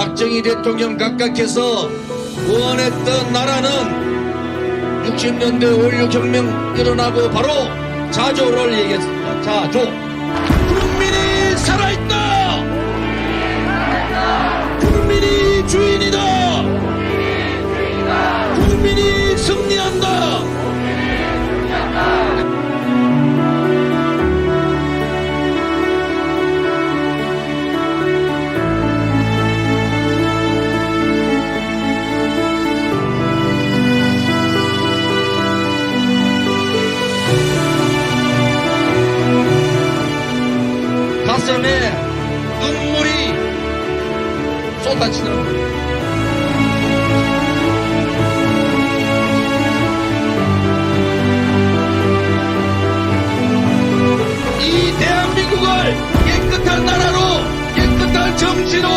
박정희 대통령 각각해서 구원했던 나라는 60년대 5.16 혁명 일어나고 바로 자조를 얘기했습니다. 자조. 국민이 살아있다. 국민이 주인이다. 국민이 승리한다. 가슴에 눈물이 쏟아지는 거예요. 이 대한민국을 깨끗한 나라로, 깨끗한 정치로,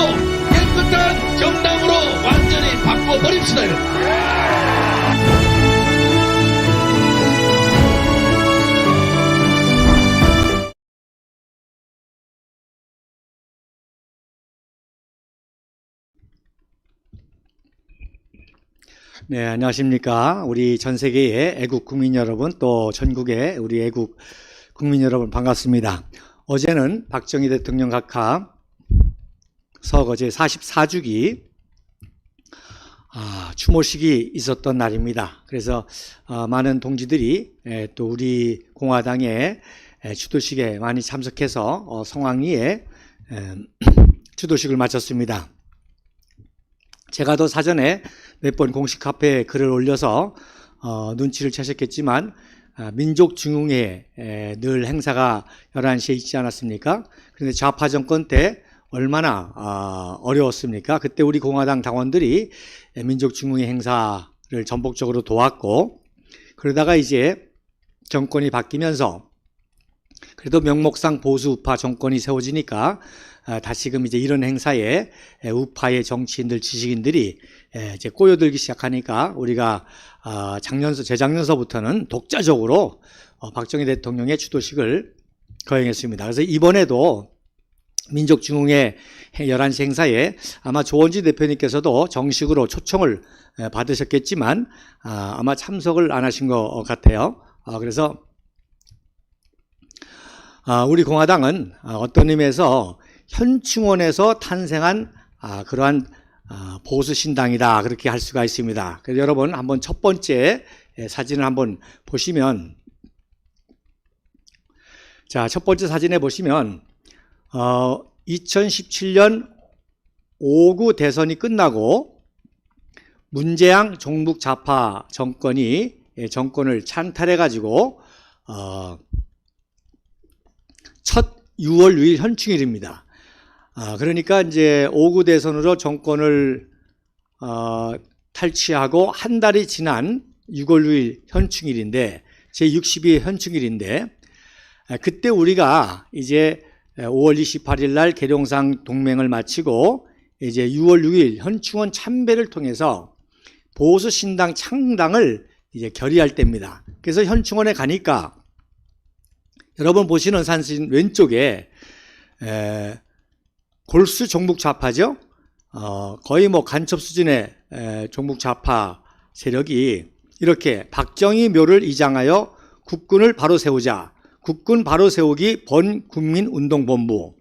깨끗한 정당으로 완전히 바꿔버립시다. 네, 안녕하십니까. 우리 전 세계의 애국 국민 여러분, 또 전국의 우리 애국 국민 여러분 반갑습니다. 어제는 박정희 대통령 각하 서거 제44주기 추모식이 있었던 날입니다. 그래서 많은 동지들이 또 우리 공화당의 추도식에 많이 참석해서 성황리에 추도식을 마쳤습니다. 제가 더 사전에 몇 번 공식 카페에 글을 올려서 눈치를 채셨겠지만 민족중흥회 늘 행사가 11시에 있지 않았습니까? 그런데 좌파 정권 때 얼마나 어려웠습니까? 그때 우리 공화당 당원들이 민족중흥회 행사를 전폭적으로 도왔고, 그러다가 이제 정권이 바뀌면서 그래도 명목상 보수 우파 정권이 세워지니까 다시금 이제 이런 행사에 우파의 정치인들, 지식인들이 이제 꼬여들기 시작하니까 우리가 재작년서부터는 독자적으로 박정희 대통령의 추도식을 거행했습니다. 그래서 이번에도 민족중흥회 11시 행사에 아마 조원지 대표님께서도 정식으로 초청을 받으셨겠지만 아마 참석을 안 하신 것 같아요. 그래서 우리 공화당은 어떤 의미에서 현충원에서 탄생한 그러한 보수 신당이다, 그렇게 할 수가 있습니다. 그래서 여러분 한번 첫 번째 사진을 한번 보시면, 자, 첫 번째 사진에 보시면 2017년 5구 대선이 끝나고 문재양 종북 좌파 정권이 정권을 찬탈해 가지고 첫 6월 6일 현충일입니다. 그러니까 이제 5구 대선으로 정권을 탈취하고 한 달이 지난 6월 6일 현충일인데, 제62회 현충일인데, 그때 우리가 이제 5월 28일 날 계룡상 동맹을 마치고 이제 6월 6일 현충원 참배를 통해서 보수 신당 창당을 이제 결의할 때입니다. 그래서 현충원에 가니까 여러분 보시는 사진 왼쪽에 골수 종북 좌파죠. 거의 뭐 간첩 수준의 종북 좌파 세력이 이렇게 박정희 묘를 이장하여 국군을 바로 세우자, 국군 바로 세우기 번국민운동본부,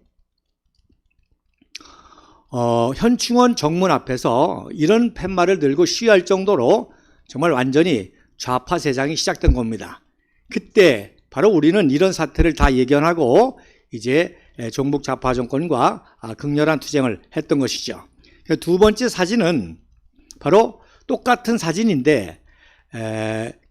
현충원 정문 앞에서 이런 팻말을 들고 시위할 정도로 정말 완전히 좌파 세상이 시작된 겁니다. 그때 바로 우리는 이런 사태를 다 예견하고 이제 종북 좌파 정권과 극렬한 투쟁을 했던 것이죠. 두 번째 사진은 바로 똑같은 사진인데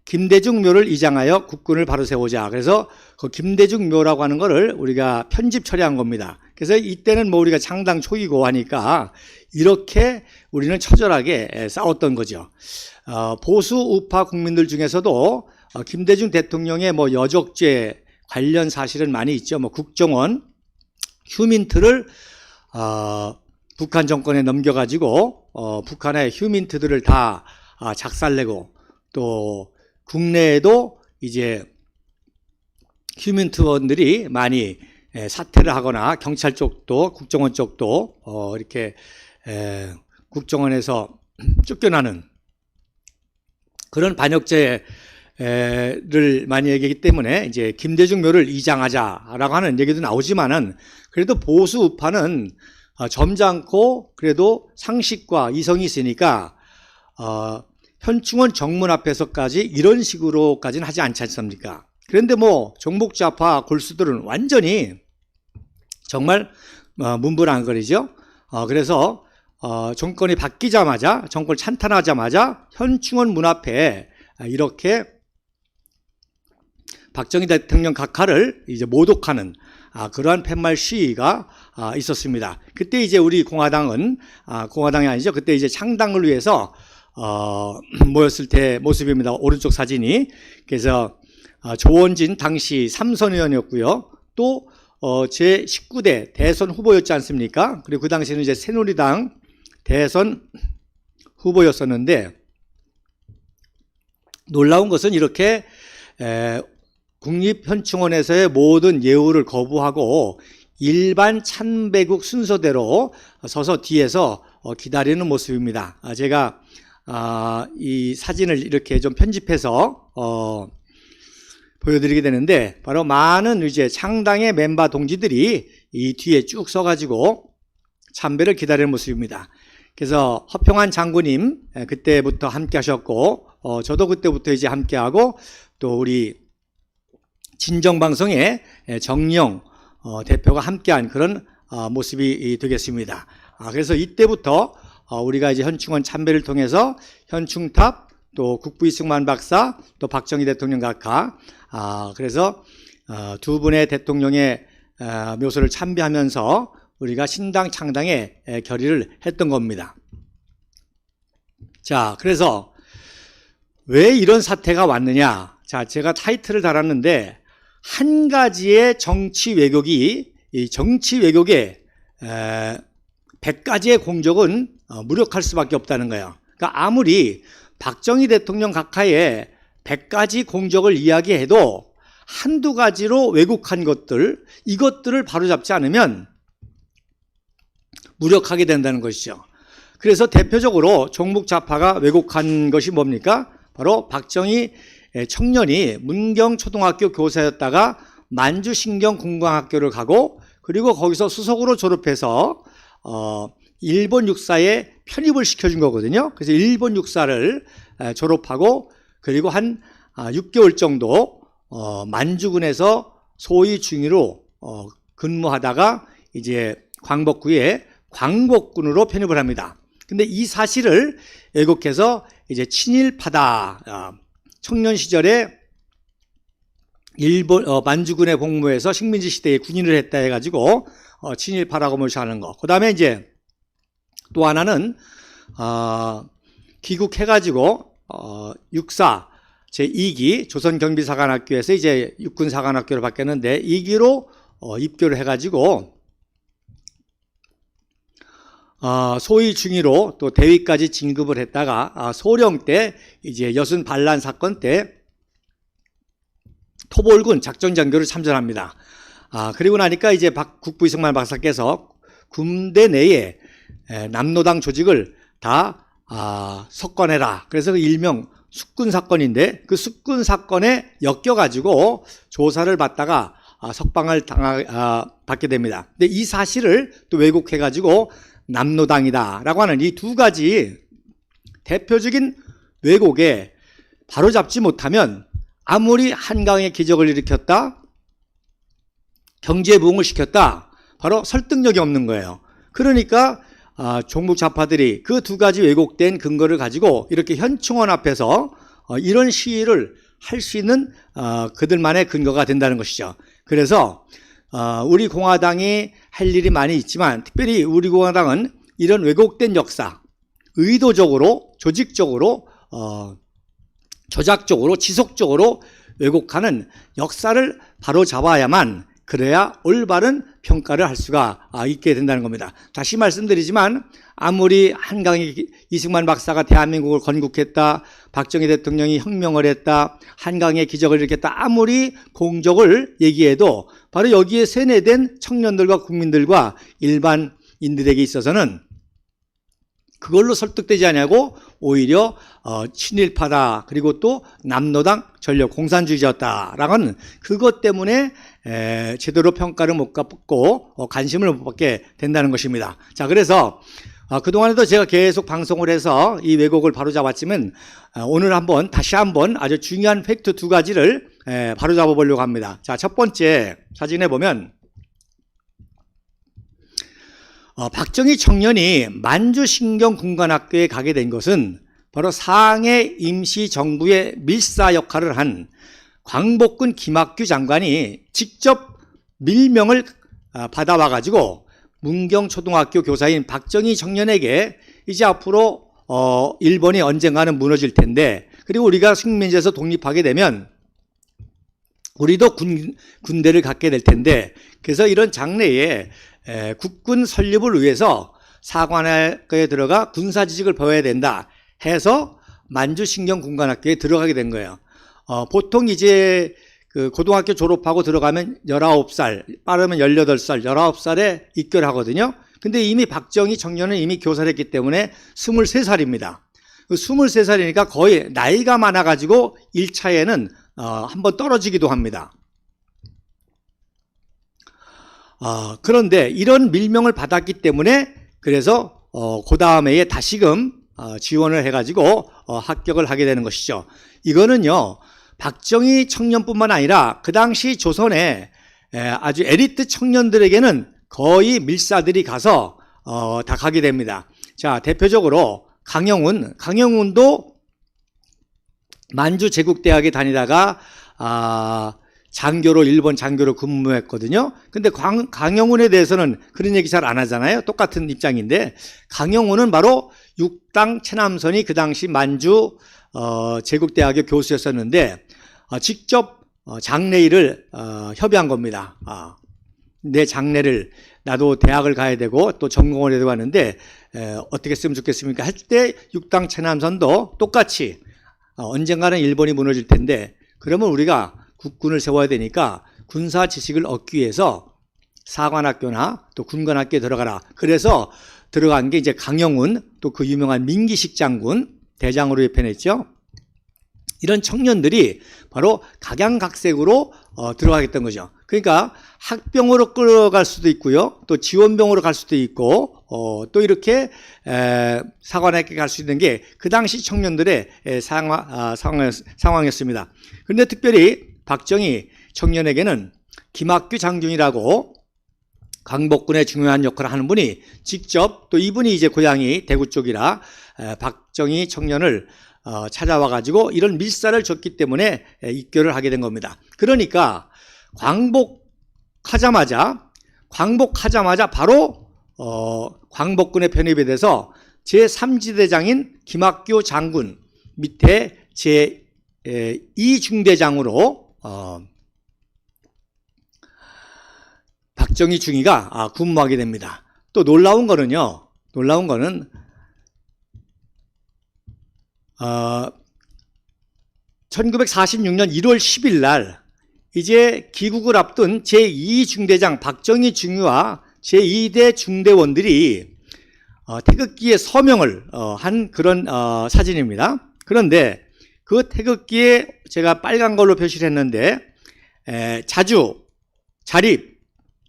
김대중 묘를 이장하여 국군을 바로 세우자. 그래서 그 김대중 묘라고 하는 거를 우리가 편집 처리한 겁니다. 그래서 이때는 뭐 우리가 창당 초기고 하니까 이렇게 우리는 처절하게 싸웠던 거죠. 보수 우파 국민들 중에서도 김대중 대통령의 뭐 여적죄 관련 사실은 많이 있죠. 뭐 국정원 휴민트를 북한 정권에 넘겨가지고 북한의 휴민트들을 다 작살내고, 또 국내에도 이제 휴민트원들이 많이 사퇴를 하거나 경찰 쪽도 국정원 쪽도 이렇게 국정원에서 쫓겨나는 그런 반역죄를 많이 얘기하기 때문에 이제 김대중 묘를 이장하자라고 하는 얘기도 나오지만은 그래도 보수 우파는 점잖고 그래도 상식과 이성이 있으니까 현충원 정문 앞에서까지 이런 식으로까지는 하지 않지 않습니까? 그런데 뭐 정복좌파 골수들은 완전히 정말 문불안거리죠. 그래서 정권이 바뀌자마자, 정권을 찬탄하자마자 현충원 문 앞에 이렇게 박정희 대통령 각하를 이제 모독하는 그러한 팻말 시위가 있었습니다. 그때 이제 우리 공화당은 공화당이 아니죠. 그때 이제 창당을 위해서 모였을 때 모습입니다. 오른쪽 사진이. 그래서 조원진 당시 삼선 의원이었고요. 또 제 19대 대선 후보였지 않습니까? 그리고 그 당시에는 이제 새누리당 대선 후보였었는데 놀라운 것은 이렇게 국립현충원에서의 모든 예우를 거부하고 일반 찬배국 순서대로 서서 뒤에서 기다리는 모습입니다. 제가 이 사진을 이렇게 좀 편집해서 보여드리게 되는데 바로 많은 이제 창당의 멤버 동지들이 이 뒤에 쭉 서가지고 참배를 기다리는 모습입니다. 그래서 허평환 장군님 그때부터 함께 하셨고 저도 그때부터 이제 함께 하고 또 우리 진정방송의 정영 대표가 함께한 그런 모습이 되겠습니다. 그래서 이때부터 우리가 이제 현충원 참배를 통해서 현충탑 또 국부 이승만 박사 또 박정희 대통령 각하 그래서 두 분의 대통령의 묘소를 참배하면서 우리가 신당 창당의 결의를 했던 겁니다. 자, 그래서 왜 이런 사태가 왔느냐? 자, 제가 타이틀을 달았는데 한 가지의 정치 왜곡이 이 정치 왜곡에 100가지의 공적은 무력할 수밖에 없다는 거예요. 그러니까 아무리 박정희 대통령 각하의 100가지 공적을 이야기해도 한두 가지로 왜곡한 것들, 이것들을 바로잡지 않으면 무력하게 된다는 것이죠. 그래서 대표적으로 종북좌파가 왜곡한 것이 뭡니까? 바로 박정희 청년이 문경초등학교 교사였다가 만주신경공강학교를 가고 그리고 거기서 수석으로 졸업해서 일본 육사에 편입을 시켜준 거거든요. 그래서 일본 육사를 졸업하고 그리고 한 6개월 정도 만주군에서 소위 중위로 근무하다가 이제 광복구에 광복군으로 편입을 합니다. 근데 이 사실을 왜곡해서 이제 친일파다. 청년 시절에 일본 만주군에 복무해서 식민지 시대에 군인을 했다 해가지고 친일파라고 모시하는 거. 그 다음에 이제 또 하나는 귀국해가지고 육사 제2기 조선경비사관학교에서 이제 육군사관학교로 바뀌었는데 2기로 입교를 해가지고 소위 중위로 또 대위까지 진급을 했다가 소령 때 이제 여순 반란 사건 때 토벌군 작전장교를 참전합니다. 그리고 나니까 이제 국부 이승만 박사께서 군대 내에 남노당 조직을 다 석권해라. 그래서 그 일명 숙군 사건인데 그 숙군 사건에 엮여가지고 조사를 받다가 석방을 받게 됩니다. 근데 이 사실을 또 왜곡해가지고 남노당이다라고 하는 이 두 가지 대표적인 왜곡에 바로잡지 못하면 아무리 한강의 기적을 일으켰다, 경제 부흥을 시켰다, 바로 설득력이 없는 거예요. 그러니까 종북좌파들이 그 두 가지 왜곡된 근거를 가지고 이렇게 현충원 앞에서 이런 시위를 할 수 있는 그들만의 근거가 된다는 것이죠. 그래서 우리 공화당이 할 일이 많이 있지만 특별히 우리 공화당은 이런 왜곡된 역사, 의도적으로, 조직적으로, 조작적으로, 지속적으로 왜곡하는 역사를 바로잡아야만 그래야 올바른 평가를 할 수가 있게 된다는 겁니다. 다시 말씀드리지만 아무리 한강의 이승만 박사가 대한민국을 건국했다, 박정희 대통령이 혁명을 했다, 한강의 기적을 일으켰다 아무리 공적을 얘기해도 바로 여기에 세뇌된 청년들과 국민들과 일반인들에게 있어서는 그걸로 설득되지 않냐고 오히려 친일파다, 그리고 또 남노당 전력 공산주의자였다라는 그것 때문에 제대로 평가를 못 받고 관심을 못 받게 된다는 것입니다. 자, 그래서 그동안에도 제가 계속 방송을 해서 이 왜곡을 바로잡았지만 오늘 다시 한번 아주 중요한 팩트 두 가지를 바로잡아 보려고 합니다. 자, 첫 번째 사진에 보면 박정희 청년이 만주신경군관학교에 가게 된 것은 바로 상해 임시정부의 밀사 역할을 한 광복군 김학규 장관이 직접 밀명을 받아와가지고 문경초등학교 교사인 박정희 청년에게 이제 앞으로 일본이 언젠가는 무너질 텐데, 그리고 우리가 식민지에서 독립하게 되면 우리도 군대를 갖게 될 텐데, 그래서 이런 장래에 국군 설립을 위해서 사관학교에 들어가 군사지식을 배워야 된다 해서 만주신경군관학교에 들어가게 된 거예요. 보통 이제 그 고등학교 졸업하고 들어가면 19살, 빠르면 18살, 19살에 입교하거든요. 근데 이미 박정희 청년은 이미 교사를 했기 때문에 23살입니다. 23살이니까 거의 나이가 많아가지고 1차에는 한번 떨어지기도 합니다. 그런데 이런 밀명을 받았기 때문에 그래서 그 다음에 다시금 지원을 해가지고 합격을 하게 되는 것이죠. 이거는요, 박정희 청년뿐만 아니라 그 당시 조선의 아주 에리트 청년들에게는 거의 밀사들이 가서 다 가게 됩니다. 자, 대표적으로 강영운도 만주 제국대학에 다니다가 일본 장교로 근무했거든요. 근데 강영운에 대해서는 그런 얘기 잘 안 하잖아요. 똑같은 입장인데, 강영운은 바로 육당 최남선이 그 당시 만주 제국대학의 교수였었는데 직접 장례일을 협의한 겁니다. 내 장례를 나도 대학을 가야 되고 또 전공을 해야 되고 하는데 어떻게 쓰면 좋겠습니까? 할 때 육당 최남선도 똑같이 언젠가는 일본이 무너질 텐데 그러면 우리가 국군을 세워야 되니까 군사 지식을 얻기 위해서 사관학교나 또 군관학교에 들어가라. 그래서 들어간 게 이제 강영운, 또 그 유명한 민기식 장군, 대장으로 입편했죠. 이런 청년들이 바로 각양각색으로 들어가겠다는 거죠. 그러니까 학병으로 끌어갈 수도 있고요, 또 지원병으로 갈 수도 있고, 또 이렇게 사관학교에 갈 수 있는 게 그 당시 청년들의 상황이었습니다. 그런데 특별히 박정희 청년에게는 김학규 장군이라고 광복군의 중요한 역할을 하는 분이 직접, 또 이분이 이제 고향이 대구 쪽이라 박정희 청년을 찾아와가지고 이런 밀사를 줬기 때문에 입교를 하게 된 겁니다. 그러니까 광복하자마자 바로 광복군에 편입이 돼서 제3지대장인 김학규 장군 밑에 제2중대장으로 박정희 중위가 근무하게 됩니다. 또 놀라운 거는 1946년 1월 10일 날 이제 귀국을 앞둔 제2중대장 박정희 중위와 제2대 중대원들이 태극기에 서명을 한 그런 사진입니다. 그런데 그 태극기에 제가 빨간 걸로 표시를 했는데 자주, 자립,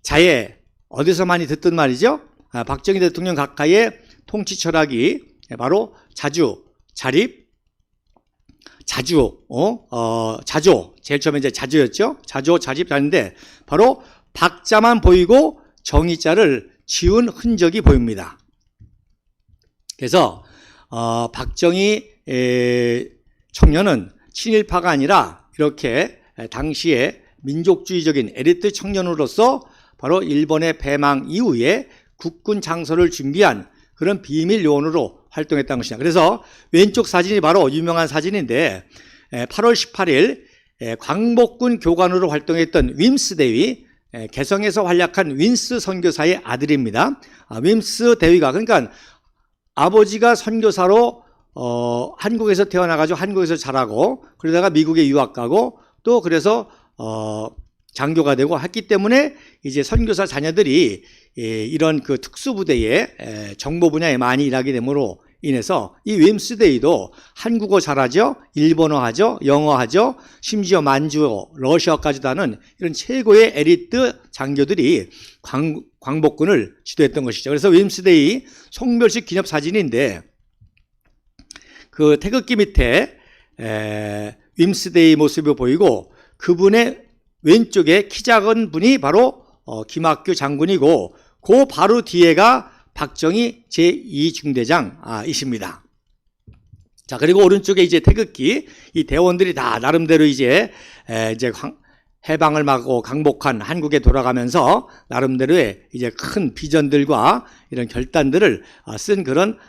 자예, 어디서 많이 듣던 말이죠. 박정희 대통령 가까이의 통치 철학이 바로 자주, 자립, 자주, 자조, 제일 처음에 이제 자주였죠. 자조, 자립, 자인데 바로 박자만 보이고 정의자를 지운 흔적이 보입니다. 그래서 박정희 청년은 친일파가 아니라 이렇게 당시에 민족주의적인 에리트 청년으로서 바로 일본의 패망 이후에 국군 장소를 준비한 그런 비밀 요원으로 활동했다는 것이다. 그래서 왼쪽 사진이 바로 유명한 사진인데 8월 18일 광복군 교관으로 활동했던 윈스 대위, 개성에서 활약한 윈스 선교사의 아들입니다. 윈스 대위가, 그러니까 아버지가 선교사로 한국에서 태어나가지고 한국에서 자라고, 그러다가 미국에 유학 가고, 또 그래서 장교가 되고 했기 때문에 이제 선교사 자녀들이 이런 그 특수부대의 정보 분야에 많이 일하게 됨으로 인해서 이 웸스데이도 한국어 잘하죠, 일본어 하죠, 영어 하죠, 심지어 만주어, 러시아까지도 하는 이런 최고의 에리트 장교들이 광복군을 주도했던 것이죠. 그래서 웸스데이 송별식 기념 사진인데 그 태극기 밑에 웸스데이 모습이 보이고 그분의 왼쪽에 키 작은 분이 바로 김학규 장군이고 그 바로 뒤에가 박정희 제2중대장이십니다. 자, 그리고 오른쪽에 이제 태극기, 이 대원들이 다 나름대로 이제 해방을 막고 강복한 한국에 돌아가면서 나름대로의 이제 큰 비전들과 이런 결단들을 쓴 그런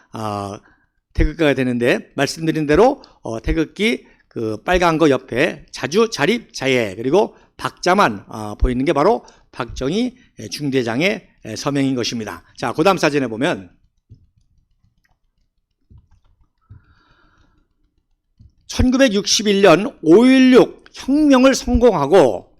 태극기가 되는데, 말씀드린 대로 태극기 그 빨간 거 옆에 자주 자립 자예 그리고 박자만 보이는 게 바로 박정희 중대장의 서명인 것입니다. 자, 그 다음 사진에 보면 1961년 5.16 혁명을 성공하고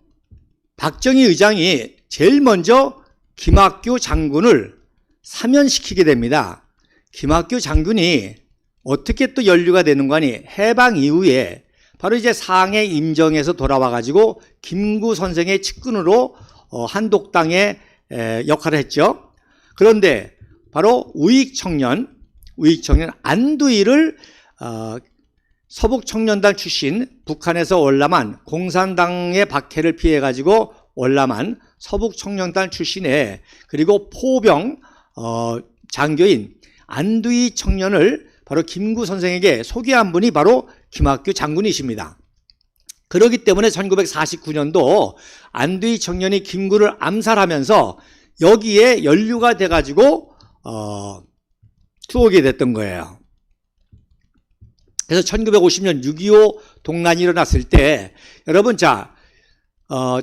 박정희 의장이 제일 먼저 김학규 장군을 사면시키게 됩니다. 김학규 장군이 어떻게 또 연루가 되는 거니, 해방 이후에 바로 이제 상해 임정에서 돌아와 가지고 김구 선생의 측근으로 한독당의 역할을 했죠. 그런데 바로 우익청년 안두희를 서북청년단 출신, 북한에서 월남한 공산당의 박해를 피해 가지고 월남한 서북청년단 출신의 그리고 포병 장교인 안두희 청년을 바로 김구 선생에게 소개한 분이 바로 김학규 장군이십니다. 그렇기 때문에 1949년도 안두희 청년이 김구를 암살하면서 여기에 연루가 돼가지고 투옥이 됐던 거예요. 그래서 1950년 6.25 동란이 일어났을 때, 여러분,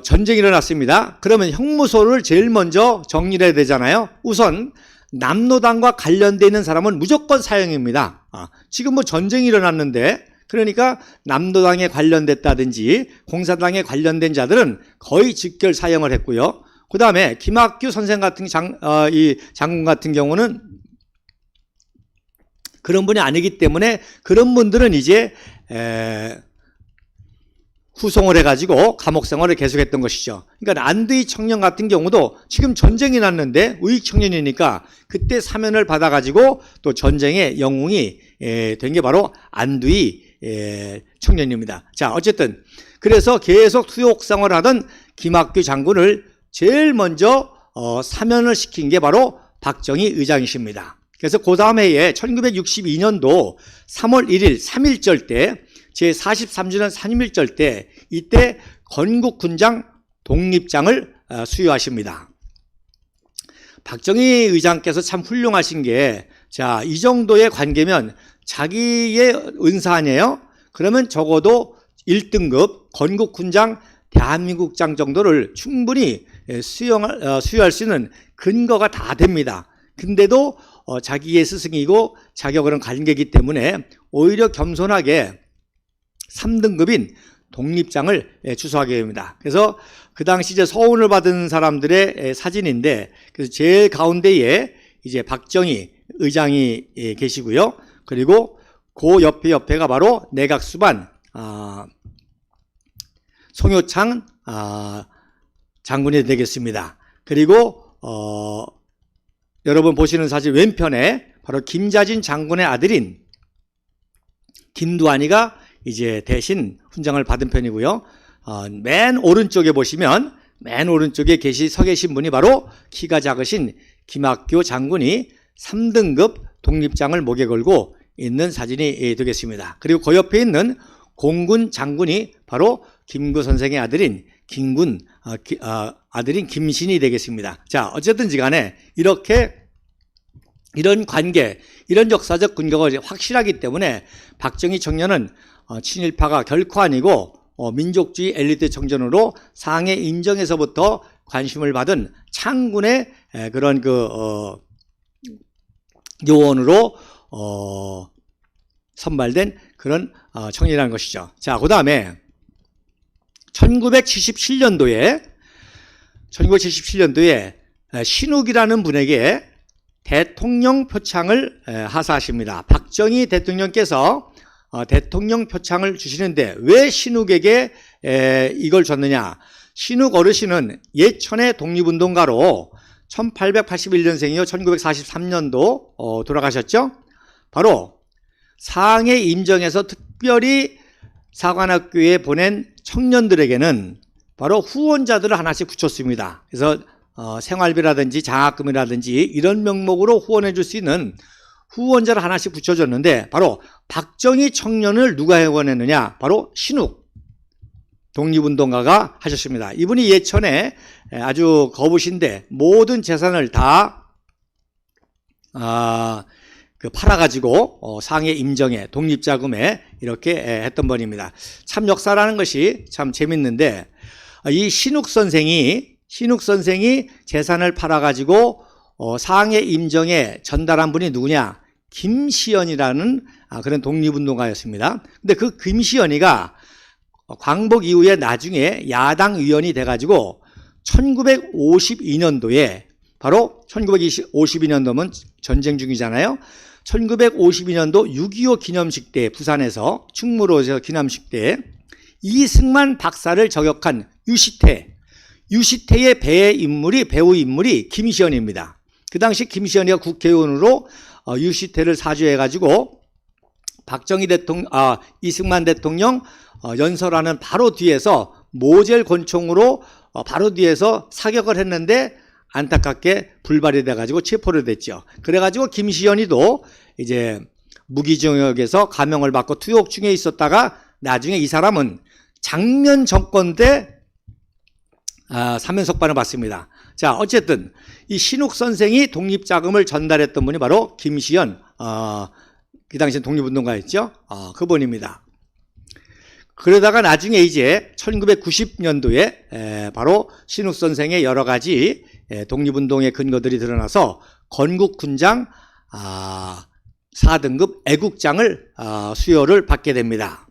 전쟁이 일어났습니다. 그러면 형무소를 제일 먼저 정리를 해야 되잖아요. 우선 남로당과 관련되어 있는 사람은 무조건 사형입니다. 지금 뭐 전쟁이 일어났는데, 그러니까 남로당에 관련됐다든지 공산당에 관련된 자들은 거의 직결 사형을 했고요. 그 다음에 김학규 선생 같은 이 장군 같은 경우는 그런 분이 아니기 때문에 그런 분들은 이제 후송을 해가지고 감옥 생활을 계속했던 것이죠. 그러니까 안두희 청년 같은 경우도 지금 전쟁이 났는데 우익 청년이니까 그때 사면을 받아가지고 또 전쟁의 영웅이 된 게 바로 안두희 청년입니다. 자, 어쨌든 그래서 계속 투옥 생활을 하던 김학규 장군을 제일 먼저 사면을 시킨 게 바로 박정희 의장이십니다. 그래서 그 다음 해에 1962년도 3월 1일 3.1절 때 제43주년 산임일절 때 이때 건국군장 독립장을 수여하십니다. 박정희 의장께서 참 훌륭하신 게, 자, 이 정도의 관계면 자기의 은사 아니에요? 그러면 적어도 1등급 건국군장 대한민국장 정도를 충분히 수여할 수 있는 근거가 다 됩니다. 근데도 자기의 스승이고 자격은 관계이기 때문에 오히려 겸손하게 3등급인 독립장을 주소하게 됩니다. 그래서 그 당시 이제 서훈을 받은 사람들의 사진인데, 그래서 제일 가운데에 이제 박정희 의장이 계시고요. 그리고 그 옆에가 바로 내각수반 송효창 장군이 되겠습니다. 그리고 여러분 보시는 사진 왼편에 바로 김자진 장군의 아들인 김두한이가 이제 대신 훈장을 받은 편이고요. 맨 오른쪽에 보시면 맨 오른쪽에 서 계신 분이 바로 키가 작으신 김학규 장군이 3등급 독립장을 목에 걸고 있는 사진이 되겠습니다. 그리고 그 옆에 있는 공군 장군이 바로 김구 선생의 아들인 아들인 김신이 되겠습니다. 자, 어쨌든지 간에 이런 관계, 이런 역사적 근거가 확실하기 때문에 박정희 청년은 친일파가 결코 아니고 민족주의 엘리트 청년으로 상해 임정에서부터 관심을 받은 창군의 그런 요원으로 선발된 그런 청년이라는 것이죠. 자, 그 다음에 1977년도에 1977년도에 신욱이라는 분에게 대통령 표창을 하사하십니다. 박정희 대통령께서 대통령 표창을 주시는데 왜 신욱에게 이걸 줬느냐? 신욱 어르신은 예천의 독립운동가로 1881년생이요 1943년도 돌아가셨죠. 바로 상해 임정에서 특별히 사관학교에 보낸 청년들에게는 바로 후원자들을 하나씩 붙였습니다. 그래서 생활비라든지 장학금이라든지 이런 명목으로 후원해 줄 수 있는 후원자를 하나씩 붙여줬는데 바로 박정희 청년을 누가 후원했느냐? 바로 신욱 독립운동가가 하셨습니다. 이분이 예천에 아주 거부신데 모든 재산을 다 팔아가지고 상해 임정에 독립자금에 이렇게 했던 분입니다. 참 역사라는 것이 참 재밌는데 이 신욱 선생이 재산을 팔아가지고 상해 임정에 전달한 분이 누구냐? 김시연이라는 그런 독립운동가였습니다. 근데 그 김시연이가 광복 이후에 나중에 야당 의원이 돼가지고 1952년도에 바로 1952년도면 전쟁 중이잖아요. 1952년도 6.25 기념식 때 부산에서 충무로에서 기념식 때 이승만 박사를 저격한 유시태의 배우 인물이 김시연입니다. 그 당시 김시연이가 국회의원으로 유시태를 사주해가지고 박정희 대통령, 이승만 대통령 연설하는 바로 뒤에서 모젤 권총으로 바로 뒤에서 사격을 했는데 안타깝게 불발이 돼가지고 체포를 됐죠. 그래가지고 김시연이도 이제 무기징역에서 감형을 받고 투옥 중에 있었다가 나중에 이 사람은 장면 정권 때 사면석방을 받습니다. 자, 어쨌든 이 신욱 선생이 독립자금을 전달했던 분이 바로 김시연, 그 당시 독립운동가였죠. 그분입니다. 그러다가 나중에 이제 1990년도에 바로 신욱 선생의 여러 가지 독립운동의 근거들이 드러나서 건국군장 4등급 애국장을 수여를 받게 됩니다.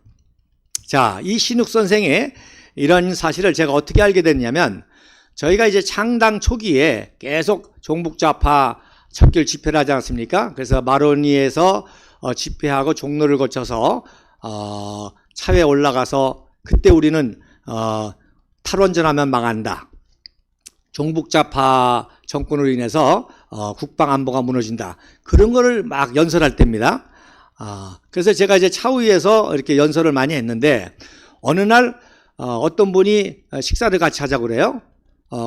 자, 이 신욱 선생의 이런 사실을 제가 어떻게 알게 됐냐면 저희가 이제 창당 초기에 계속 종북좌파 척결 집회를 하지 않았습니까? 그래서 마로니에서 집회하고 종로를 거쳐서 차에 올라가서 그때 우리는 탈원전하면 망한다. 종북좌파 정권으로 인해서 국방 안보가 무너진다. 그런 거를 막 연설할 때입니다. 그래서 제가 이제 차후에서 이렇게 연설을 많이 했는데 어느 날 어떤 분이 식사를 같이 하자고 그래요.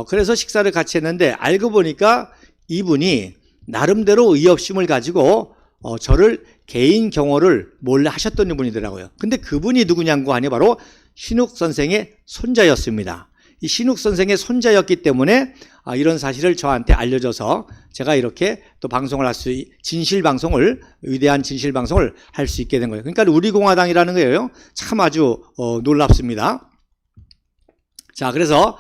그래서 식사를 같이 했는데 알고 보니까 이분이 나름대로 의협심을 가지고 저를 개인 경호를 몰래 하셨던 분이더라고요. 근데 그분이 누구냐고 하니 바로 신욱 선생의 손자였습니다. 이 신욱 선생의 손자였기 때문에 이런 사실을 저한테 알려줘서 제가 이렇게 또 방송을 할 수, 위대한 진실방송을 할 수 있게 된 거예요. 그러니까 우리공화당이라는 거예요. 참 아주 놀랍습니다. 자, 그래서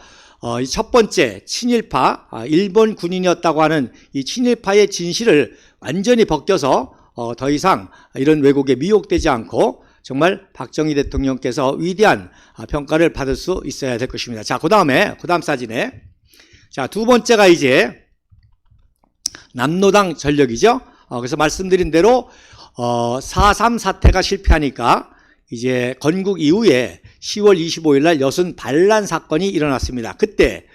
이 첫 번째 친일파, 일본 군인이었다고 하는 이 친일파의 진실을 완전히 벗겨서 더 이상 이런 왜곡에 미혹되지 않고 정말 박정희 대통령께서 위대한 평가를 받을 수 있어야 될 것입니다. 자, 그 다음 사진에. 자, 두 번째가 이제 남로당 전력이죠. 그래서 말씀드린 대로 4.3 사태가 실패하니까 이제 건국 이후에 10월 25일 날 여순 반란 사건이 일어났습니다. 그때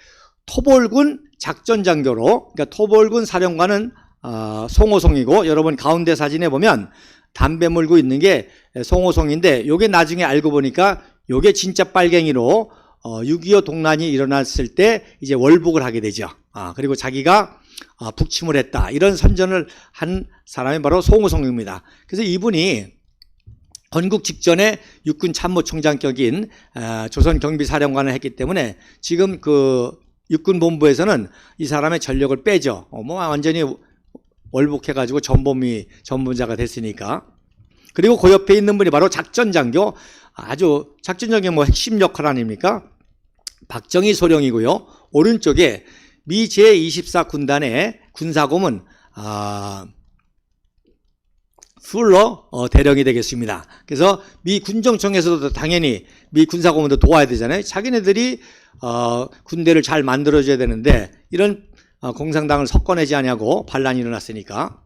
토벌군 작전장교로, 그러니까 토벌군 사령관은 송호송이고, 여러분 가운데 사진에 보면 담배 물고 있는 게 송호송인데, 요게 나중에 알고 보니까 요게 진짜 빨갱이로 6.25 동란이 일어났을 때 이제 월북을 하게 되죠. 그리고 자기가 북침을 했다, 이런 선전을 한 사람이 바로 송호송입니다. 그래서 이분이 건국 직전에 육군 참모총장격인 조선경비사령관을 했기 때문에 지금 그 육군본부에서는 이 사람의 전력을 빼죠. 완전히 월북해가지고 전범자가 됐으니까. 그리고 그 옆에 있는 분이 바로 작전장교, 아주 작전장교 핵심 역할 아닙니까? 박정희 소령이고요. 오른쪽에 미 제24군단의 군사고문 풀러 대령이 되겠습니다. 그래서 미 군정청에서도 당연히 미 군사고문도 도와야 되잖아요. 자기네들이 군대를 잘 만들어줘야 되는데 이런 공산당을 섞어내지 않냐고 반란이 일어났으니까.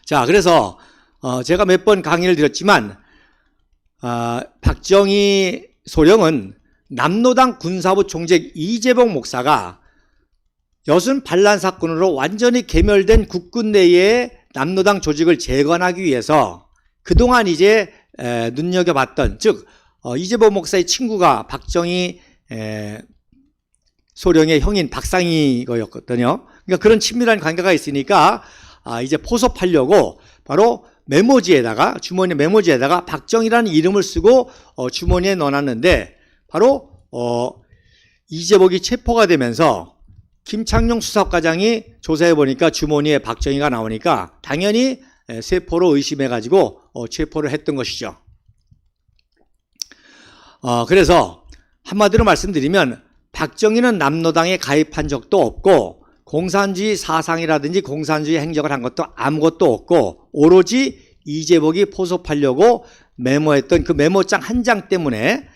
자, 그래서 제가 몇 번 강의를 드렸지만 박정희 소령은 남로당 군사부 총재 이재복 목사가 여순 반란 사건으로 완전히 괴멸된 국군 내의 남로당 조직을 재건하기 위해서 그동안 이제 눈여겨봤던, 즉 이재복 목사의 친구가 박정희 소령의 형인 박상희거였거든요. 그러니까 그런 친밀한 관계가 있으니까 이제 포섭하려고 바로 메모지에다가, 주머니 메모지에다가 박정희라는 이름을 쓰고 주머니에 넣어놨는데, 바로 이재복이 체포가 되면서 김창룡 수사과장이 조사해 보니까 주머니에 박정희가 나오니까 당연히 세포로 의심해 가지고 체포를 했던 것이죠. 그래서 한마디로 말씀드리면 박정희는 남로당에 가입한 적도 없고 공산주의 사상이라든지 공산주의 행적을 한 것도 아무것도 없고 오로지 이재복이 포섭하려고 메모했던 그 메모장 한 장 때문에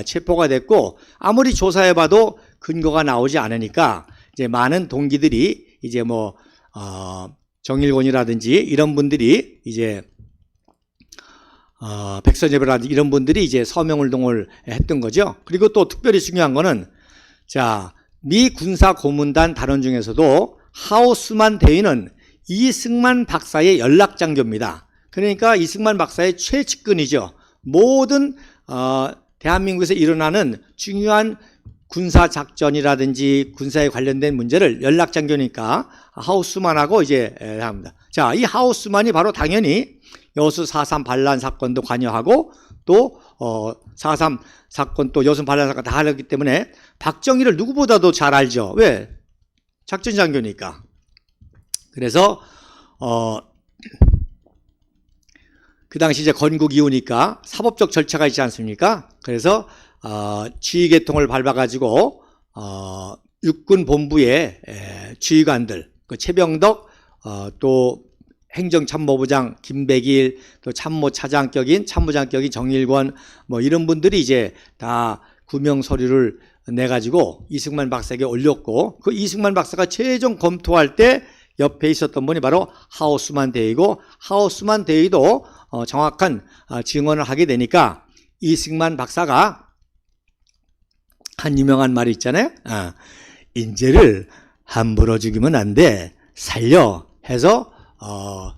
체포가 됐고, 아무리 조사해봐도 근거가 나오지 않으니까 이제 많은 동기들이 이제 뭐 정일곤이라든지 이런 분들이 이제 백선엽이라든지 이런 분들이 이제 서명운동을 했던 거죠. 그리고 또 특별히 중요한 거는, 자, 미 군사 고문단 단원 중에서도 하우스만 대위는 이승만 박사의 연락장교입니다. 그러니까 이승만 박사의 최측근이죠. 모든 대한민국에서 일어나는 중요한 군사작전이라든지 군사에 관련된 문제를 연락장교니까 하우스만하고 이제 합니다. 자, 이 하우스만이 바로 당연히 여수 4.3 반란 사건도 관여하고 또 4.3 사건 또 여수 반란 사건 다 하였기 때문에 박정희를 누구보다도 잘 알죠. 왜? 작전장교니까. 그래서 그 당시 이제 건국 이후니까 사법적 절차가 있지 않습니까? 그래서 지휘계통을 밟아가지고 육군 본부의 지휘관들, 그 최병덕, 또 행정참모부장 김백일, 또 참모차장격인 참모장격인 정일권, 뭐 이런 분들이 이제 다 구명 서류를 내가지고 이승만 박사에게 올렸고, 그 이승만 박사가 최종 검토할 때 옆에 있었던 분이 바로 하우스만 대위고, 하우스만 대위도 정확한 증언을 하게 되니까 이승만 박사가 한 유명한 말이 있잖아요. 인재를 함부로 죽이면 안 돼, 살려 해서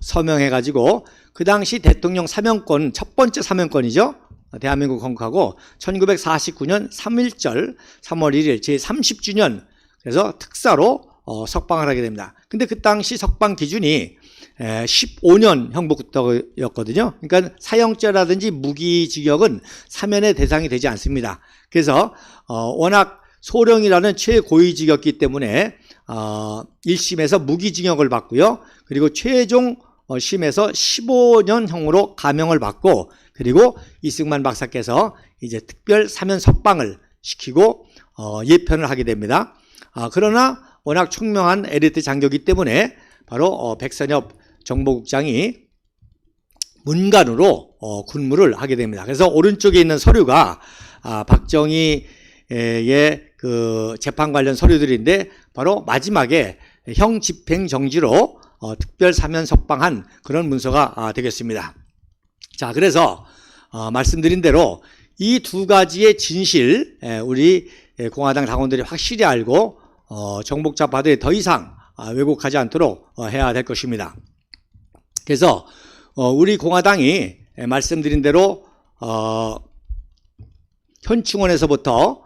서명해가지고 그 당시 대통령 사명권, 첫 번째 사명권이죠. 대한민국 건국하고 1949년 3.1절 3월 1일 제30주년 그래서 특사로 석방을 하게 됩니다. 근데 그 당시 석방 기준이 15년 형부터였거든요. 그러니까 사형죄라든지 무기징역은 사면의 대상이 되지 않습니다. 그래서 워낙 소령이라는 최고위직이었기 때문에 1심에서 무기징역을 받고요. 그리고 최종 심에서 15년형으로 감형을 받고, 그리고 이승만 박사께서 이제 특별 사면 석방을 시키고 예편을 하게 됩니다. 그러나 워낙 총명한 엘리트 장교이기 때문에 바로 백선엽 정보국장이 문간으로 군무를 하게 됩니다. 그래서 오른쪽에 있는 서류가 박정희의 그 재판 관련 서류들인데 바로 마지막에 형 집행 정지로 특별 사면 석방한 그런 문서가 되겠습니다. 자, 그래서 말씀드린 대로 이 두 가지의 진실 우리 공화당 당원들이 확실히 알고 정복자파들이 더 이상 왜곡하지 않도록 해야 될 것입니다. 그래서 우리 공화당이 말씀드린 대로 현충원에서부터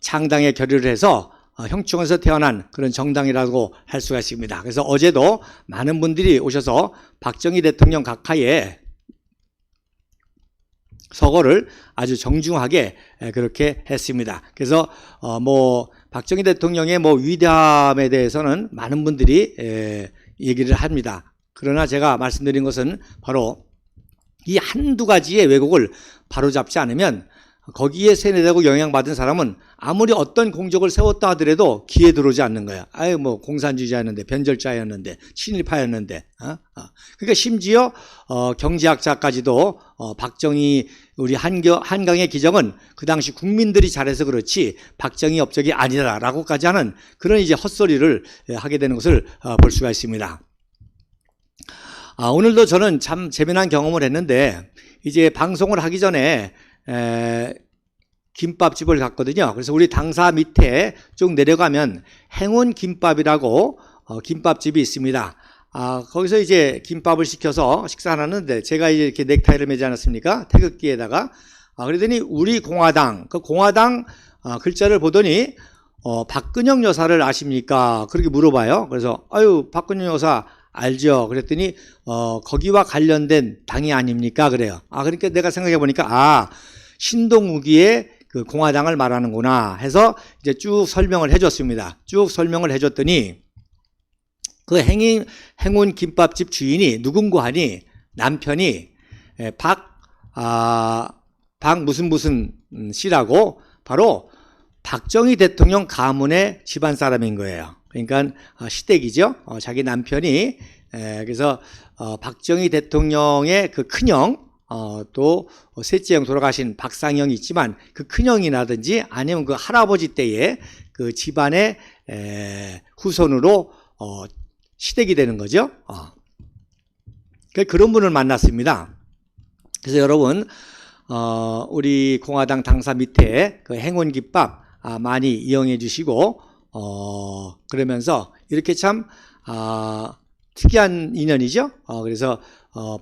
창당에 결의를 해서 형충원에서 태어난 그런 정당이라고 할 수가 있습니다. 그래서 어제도 많은 분들이 오셔서 박정희 대통령 각하의 서거를 아주 정중하게 그렇게 했습니다. 그래서 뭐 박정희 대통령의 뭐 위대함에 대해서는 많은 분들이 얘기를 합니다. 그러나 제가 말씀드린 것은 바로 이 한두 가지의 왜곡을 바로잡지 않으면 거기에 세뇌되고 영향받은 사람은 아무리 어떤 공적을 세웠다 하더라도 귀에 들어오지 않는 거야. 아유, 뭐, 공산주의자였는데, 변절자였는데, 친일파였는데, 그러니까 심지어, 경제학자까지도, 박정희, 우리 한강의 기적은 그 당시 국민들이 잘해서 그렇지, 박정희 업적이 아니다라고까지 하는 그런 이제 헛소리를 하게 되는 것을 볼 수가 있습니다. 오늘도 저는 참 재미난 경험을 했는데, 이제 방송을 하기 전에, 김밥집을 갔거든요. 그래서 우리 당사 밑에 쭉 내려가면 행운 김밥이라고 김밥집이 있습니다. 거기서 이제 김밥을 시켜서 식사를 하는데 제가 이제 이렇게 넥타이를 매지 않았습니까? 태극기에다가. 그러더니 우리 공화당, 그 공화당 글자를 보더니 박근영 여사를 아십니까? 그렇게 물어봐요. 그래서 아유, 박근영 여사 알죠. 그랬더니 거기와 관련된 당이 아닙니까? 그래요. 그러니까 내가 생각해 보니까 신동욱이의 그 공화당을 말하는구나 해서 이제 쭉 설명을 해줬습니다. 쭉 설명을 해줬더니 그 행운 김밥집 주인이 누군고 하니 남편이 박 무슨 씨라고 바로 박정희 대통령 가문의 집안 사람인 거예요. 그러니까 시댁이죠. 자기 남편이 그래서 박정희 대통령의 그 큰형 또 셋째 형 돌아가신 박상형이 있지만 그 큰형이라든지 아니면 그 할아버지 때의 그 집안의 후손으로 시댁이 되는 거죠. 그런 분을 만났습니다. 그래서 여러분 우리 공화당 당사 밑에 그 행운김밥 많이 이용해 주시고 그러면서 이렇게 참 특이한 인연이죠. 그래서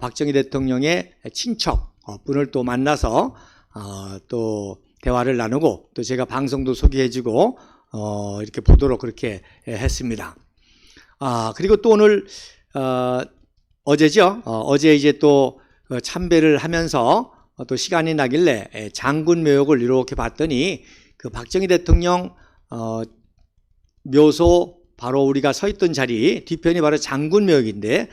박정희 대통령의 친척 분을 또 만나서 또 대화를 나누고 또 제가 방송도 소개해주고 이렇게 보도록 그렇게 했습니다. 그리고 또 오늘 어제죠. 어제 이제 또 참배를 하면서 또 시간이 나길래 장군묘역을 이렇게 봤더니 그 박정희 대통령 묘소 바로 우리가 서 있던 자리 뒤편이 바로 장군묘역인데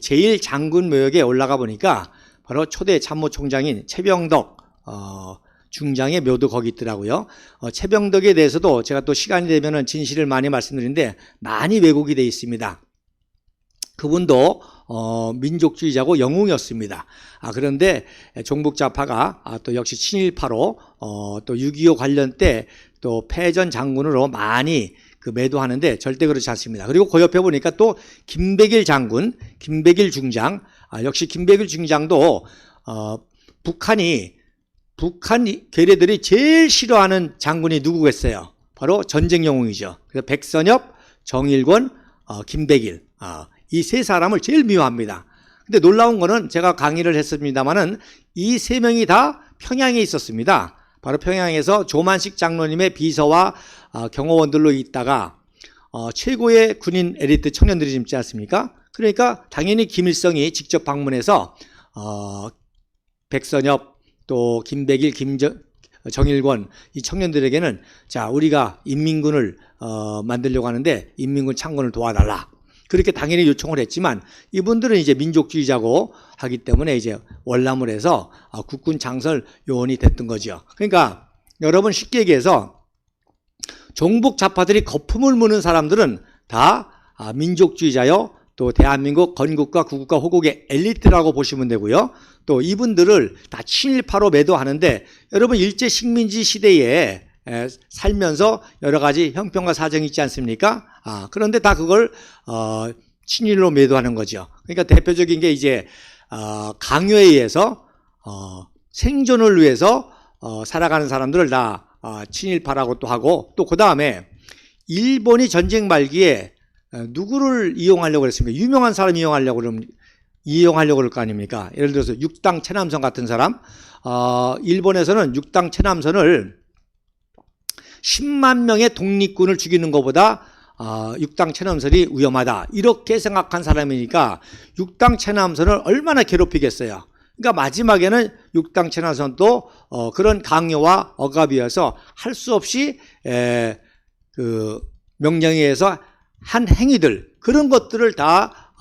제일 장군묘역에 올라가 보니까 바로 초대 참모총장인 최병덕 중장의 묘도 거기 있더라고요. 최병덕에 대해서도 제가 또 시간이 되면은 진실을 많이 말씀드리는데 많이 왜곡이 되어 있습니다. 그분도 민족주의자고 영웅이었습니다. 그런데 종북좌파가 또 역시 친일파로 또 6.25 관련 때 또 패전 장군으로 많이 그 매도하는데 절대 그렇지 않습니다. 그리고 그 옆에 보니까 또 김백일 장군, 김백일 중장, 역시 김백일 중장도 북한 괴뢰들이 제일 싫어하는 장군이 누구겠어요? 바로 전쟁 영웅이죠. 그래서 백선엽, 정일권, 김백일 이 세 사람을 제일 미워합니다. 근데 놀라운 거는 제가 강의를 했습니다마는 이 세 명이 다 평양에 있었습니다. 바로 평양에서 조만식 장로님의 비서와 경호원들로 있다가 최고의 군인 에리트 청년들이 있지 않습니까? 그러니까 당연히 김일성이 직접 방문해서 백선엽 또 김백일, 정일권 이 청년들에게는 자 우리가 인민군을 만들려고 하는데 인민군 창건을 도와달라. 그렇게 당연히 요청을 했지만 이분들은 이제 민족주의자고 하기 때문에 이제 월남을 해서 국군 장설 요원이 됐던 거죠. 그러니까 여러분 쉽게 얘기해서 종북 좌파들이 거품을 무는 사람들은 다 민족주의자요. 또 대한민국 건국과 구국과 호국의 엘리트라고 보시면 되고요. 또 이분들을 다 친일파로 매도하는데 여러분 일제 식민지 시대에 살면서 여러 가지 형편과 사정이 있지 않습니까? 그런데 다 그걸 친일로 매도하는 거죠. 그러니까 대표적인 게 이제 강요에 의해서 생존을 위해서 살아가는 사람들을 다 친일파라고 또 하고 또 그 다음에 일본이 전쟁 말기에 누구를 이용하려고 그랬습니까? 유명한 사람 이용하려고 그럴 거 아닙니까? 예를 들어서 육당 최남선 같은 사람 일본에서는 육당 최남선을 10만 명의 독립군을 죽이는 것보다 육당 최남선이 위험하다 이렇게 생각한 사람이니까 육당 최남선을 얼마나 괴롭히겠어요. 그러니까 마지막에는 육당 최남선도 그런 강요와 억압이어서 할 수 없이 그 명령에 의해서 한 행위들 그런 것들을 다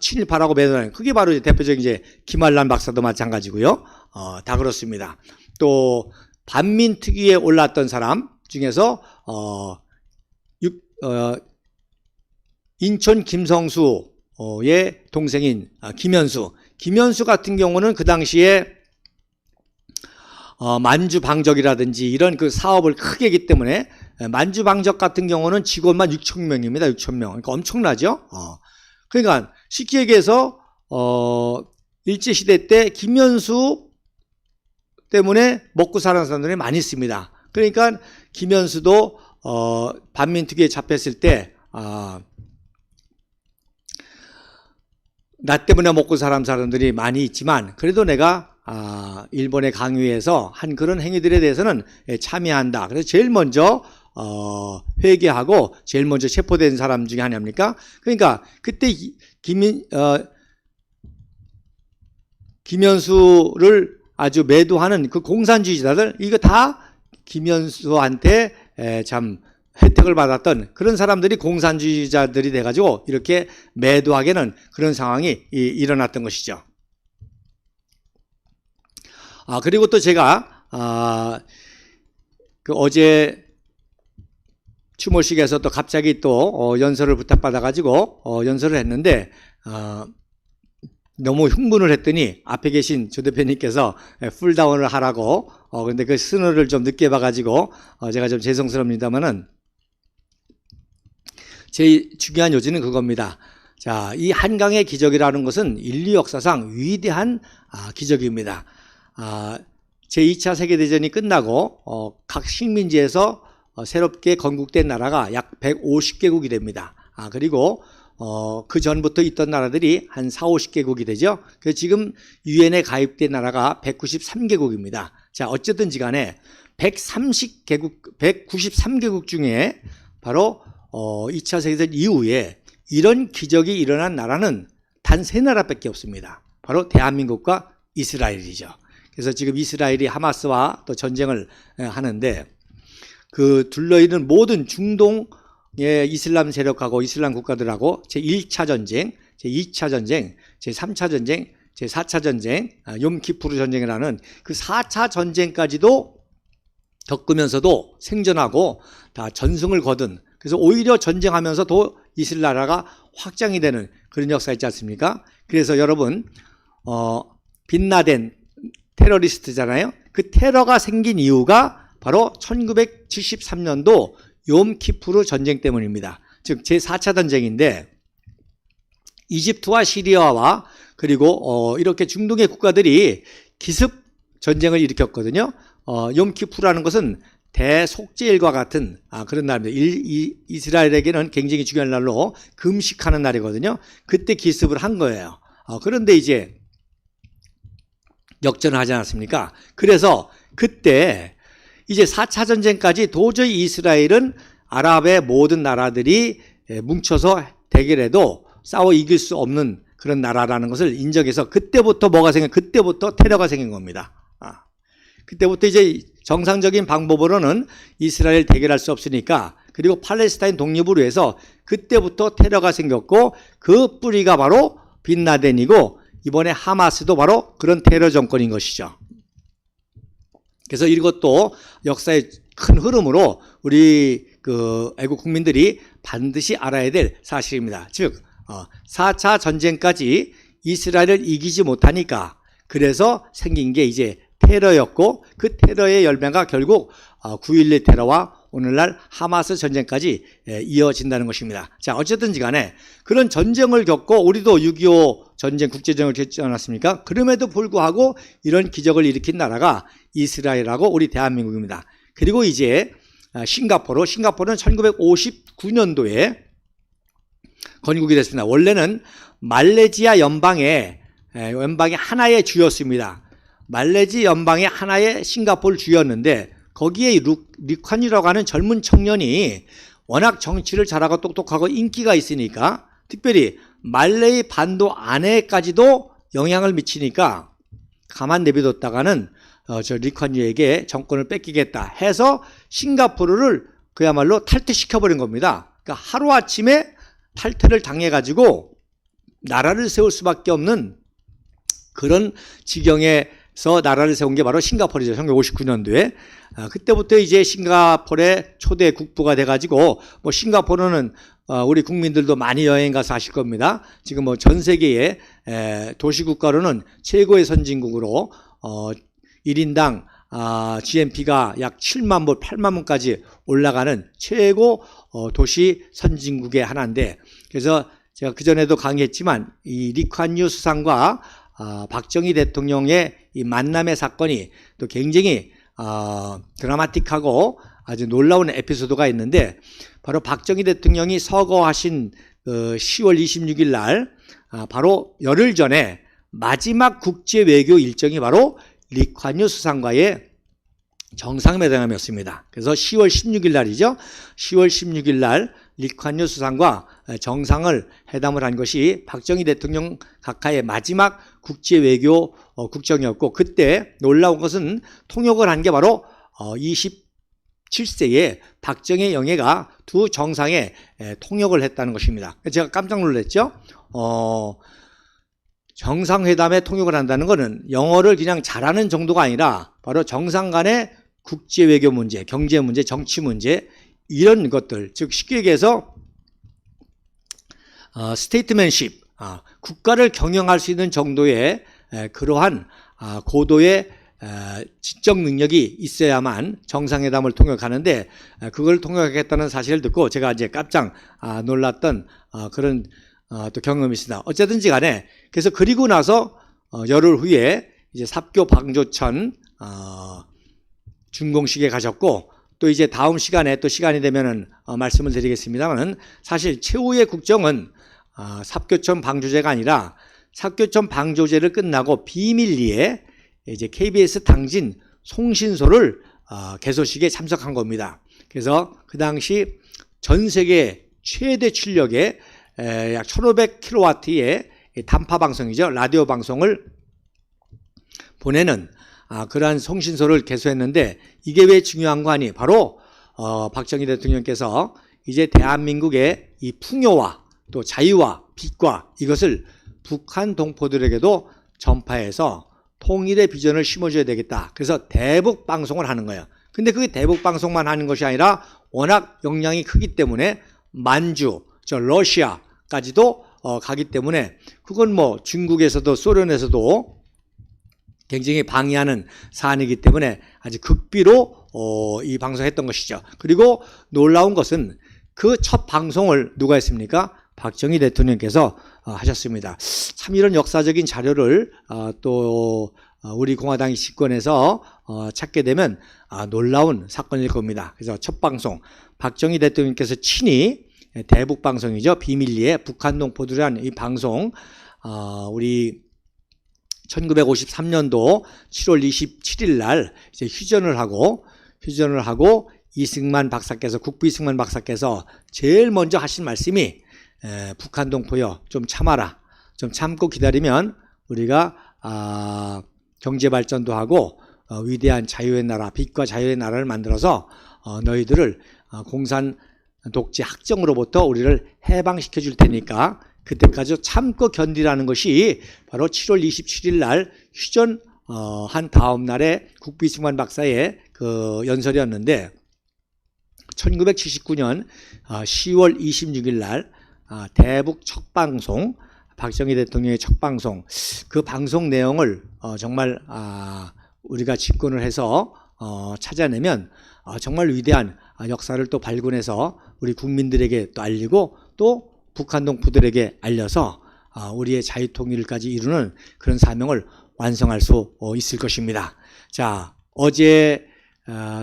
친일파라고 매도하는 그게 바로 대표적인 이제 김한란 박사도 마찬가지고요. 다 그렇습니다. 또 반민특위에 올랐던 사람 중에서 인천 김성수의 동생인 김현수 같은 경우는 그 당시에 만주방적이라든지 이런 그 사업을 크게 했기 때문에 만주방적 같은 경우는 직원만 6,000명입니다. 6,000명. 그러니까 엄청나죠? 그러니까 쉽게 얘기해서 일제시대 때 김현수 때문에 먹고 사는 사람들이 많이 있습니다. 그러니까 김현수도 반민특위에 잡혔을 때 나 때문에 먹고 사는 사람들이 많이 있지만 그래도 내가 일본의 강요에서 한 그런 행위들에 대해서는 참여한다. 그래서 제일 먼저 회개하고 제일 먼저 체포된 사람 중에 하나입니까? 그러니까 그때 김현수를 아주 매도하는 그 공산주의자들, 이거 다 김현수한테 참 혜택을 받았던 그런 사람들이 공산주의자들이 돼가지고 이렇게 매도하게는 그런 상황이 일어났던 것이죠. 그리고 또 제가 그 어제 추모식에서 또 갑자기 또 연설을 부탁받아가지고 연설을 했는데 너무 흥분을 했더니 앞에 계신 조 대표님께서 풀다운을 하라고 근데 그 신호를 좀 늦게 봐가지고 제가 좀 죄송스럽습니다만은 제일 중요한 요지는 그겁니다. 자, 이 한강의 기적이라는 것은 인류 역사상 위대한 기적입니다. 제2차 세계대전이 끝나고 각 식민지에서 새롭게 건국된 나라가 약 150개국이 됩니다. 그리고 그 전부터 있던 나라들이 한 4, 50개국이 되죠. 그래서 지금 유엔에 가입된 나라가 193개국입니다. 자, 어쨌든지 간에 193개국 중에 바로 2차 세계대전 이후에 이런 기적이 일어난 나라는 단 3나라밖에 없습니다. 바로 대한민국과 이스라엘이죠. 그래서 지금 이스라엘이 하마스와 또 전쟁을 하는데 그 둘러있는 모든 중동의 이슬람 세력하고 이슬람 국가들하고 제1차 전쟁, 제2차 전쟁, 제3차 전쟁, 제4차 전쟁, 욤키푸르 전쟁이라는 그 4차 전쟁까지도 겪으면서도 생존하고 다 전승을 거둔, 그래서 오히려 전쟁하면서도 이슬람 나라가 확장이 되는 그런 역사 있지 않습니까? 그래서 여러분 빈라덴 테러리스트잖아요. 그 테러가 생긴 이유가 바로 1973년도 욤키푸르 전쟁 때문입니다. 즉 제4차 전쟁인데 이집트와 시리아와 그리고 이렇게 중동의 국가들이 기습 전쟁을 일으켰거든요. 욤키푸르라는 것은 대속죄일과 같은 그런 날입니다. 이스라엘에게는 굉장히 중요한 날로 금식하는 날이거든요. 그때 기습을 한 거예요. 그런데 이제 역전을 하지 않았습니까? 그래서 그때 이제 4차 전쟁까지 도저히 이스라엘은 아랍의 모든 나라들이 뭉쳐서 대결해도 싸워 이길 수 없는 그런 나라라는 것을 인정해서 그때부터 그때부터 테러가 생긴 겁니다. 그때부터 이제 정상적인 방법으로는 이스라엘 대결할 수 없으니까, 그리고 팔레스타인 독립을 위해서 그때부터 테러가 생겼고 그 뿌리가 바로 빈라덴이고 이번에 하마스도 바로 그런 테러 정권인 것이죠. 그래서 이것도 역사의 큰 흐름으로 우리 그 애국 국민들이 반드시 알아야 될 사실입니다. 즉 4차 전쟁까지 이스라엘을 이기지 못하니까 그래서 생긴 게 이제 테러였고 그 테러의 열매가 결국 9.11 테러와 오늘날 하마스 전쟁까지 이어진다는 것입니다. 자, 어쨌든지 간에 그런 전쟁을 겪고 우리도 6.25 전쟁 국제전쟁을 겪지 않았습니까? 그럼에도 불구하고 이런 기적을 일으킨 나라가 이스라엘하고 우리 대한민국입니다. 그리고 이제 싱가포르는 1959년도에 건국이 됐습니다. 원래는 말레이시아 연방의 하나의 주였습니다. 말레이시아 연방의 하나의 싱가포르 주였는데 거기에 리콴유라고 하는 젊은 청년이 워낙 정치를 잘하고 똑똑하고 인기가 있으니까 특별히 말레이 반도 안에까지도 영향을 미치니까 가만 내비뒀다가는 저 리콴유에게 정권을 뺏기겠다 해서 싱가포르를 그야말로 탈퇴시켜버린 겁니다. 그러니까 하루아침에 탈퇴를 당해가지고 나라를 세울 수밖에 없는 그런 지경에 나라를 세운 게 바로 싱가포르죠. 1959년도에. 그때부터 이제 싱가포르의 초대 국부가 돼가지고, 뭐 싱가포르는 우리 국민들도 많이 여행 가서 아실 겁니다. 지금 뭐 전 세계의 도시국가로는 최고의 선진국으로 1인당 GNP가 약 7만 불, 8만 불까지 올라가는 최고 도시 선진국의 하나인데, 그래서 제가 그전에도 강의했지만 이 리콴유 수상과 박정희 대통령의 이 만남의 사건이 또 굉장히 드라마틱하고 아주 놀라운 에피소드가 있는데, 바로 박정희 대통령이 서거하신 10월 26일 날 바로 열흘 전에 마지막 국제 외교 일정이 바로 리콴유 수상과의 정상회담이었습니다. 그래서 10월 16일 날이죠. 10월 16일 날 리콴유 수상과 정상을 회담을 한 것이 박정희 대통령 각하의 마지막 국제 외교 국정이었고, 그때 놀라운 것은 통역을 한 게 바로 27세의 박정희 영예가 두 정상에 통역을 했다는 것입니다. 제가 깜짝 놀랐죠. 정상회담에 통역을 한다는 것은 영어를 그냥 잘하는 정도가 아니라 바로 정상 간의 국제 외교 문제, 경제 문제, 정치 문제, 이런 것들, 즉 쉽게 얘기해서 스테이트맨십, 국가를 경영할 수 있는 정도의 그러한 고도의 지적 능력이 있어야만 정상회담을 통역하는데, 그걸 통역하겠다는 사실을 듣고 제가 이제 깜짝 놀랐던 그런 또 경험이 있습니다. 어쨌든지 간에, 그래서 그리고 나서 열흘 후에 이제 삽교 방조천 준공식에 가셨고, 또 이제 다음 시간에 또 시간이 되면은 말씀을 드리겠습니다만은, 사실 최후의 국정은 삽교천 방조제가 아니라 삽교천 방조제를 끝나고 비밀리에 이제 KBS 당진 송신소를 개소식에 참석한 겁니다. 그래서 그 당시 전 세계 최대 출력의 약 1500kW의 단파 방송이죠. 라디오 방송을 보내는 그러한 송신소를 개소했는데, 이게 왜 중요한 거 아니? 바로 박정희 대통령께서 이제 대한민국의 이 풍요와 또 자유와 빛과 이것을 북한 동포들에게도 전파해서 통일의 비전을 심어줘야 되겠다. 그래서 대북 방송을 하는 거예요. 근데 그게 대북 방송만 하는 것이 아니라 워낙 역량이 크기 때문에 만주, 러시아까지도 가기 때문에, 그건 뭐 중국에서도 소련에서도 굉장히 방해하는 사안이기 때문에 아주 극비로 이 방송했던 것이죠. 그리고 놀라운 것은 그 첫 방송을 누가 했습니까? 박정희 대통령께서 하셨습니다. 참 이런 역사적인 자료를 또 우리 공화당이 집권해서 찾게 되면 놀라운 사건일 겁니다. 그래서 첫 방송, 박정희 대통령께서 친히 대북 방송이죠. 비밀리에 북한 동포들이라는 이 방송, 우리 1953년도 7월 27일 날 이제 휴전을 하고 이승만 박사께서, 국부 이승만 박사께서 제일 먼저 하신 말씀이, 북한 동포여 좀 참아라. 좀 참고 기다리면 우리가 경제 발전도 하고 위대한 자유의 나라, 빛과 자유의 나라를 만들어서 너희들을 공산 독재 학정으로부터 우리를 해방시켜 줄 테니까 그때까지 참고 견디라는 것이 바로 7월 27일 날 휴전한 다음 날에 국부 이승만 박사의 그 연설이었는데, 1979년 10월 26일 날 대북 첫 방송, 박정희 대통령의 첫 방송, 그 방송 내용을 정말 우리가 집권을 해서 찾아내면 정말 위대한 역사를 또 발굴해서 우리 국민들에게 또 알리고, 또 북한 동포들에게 알려서 우리의 자유통일까지 이루는 그런 사명을 완성할 수 있을 것입니다. 자, 어제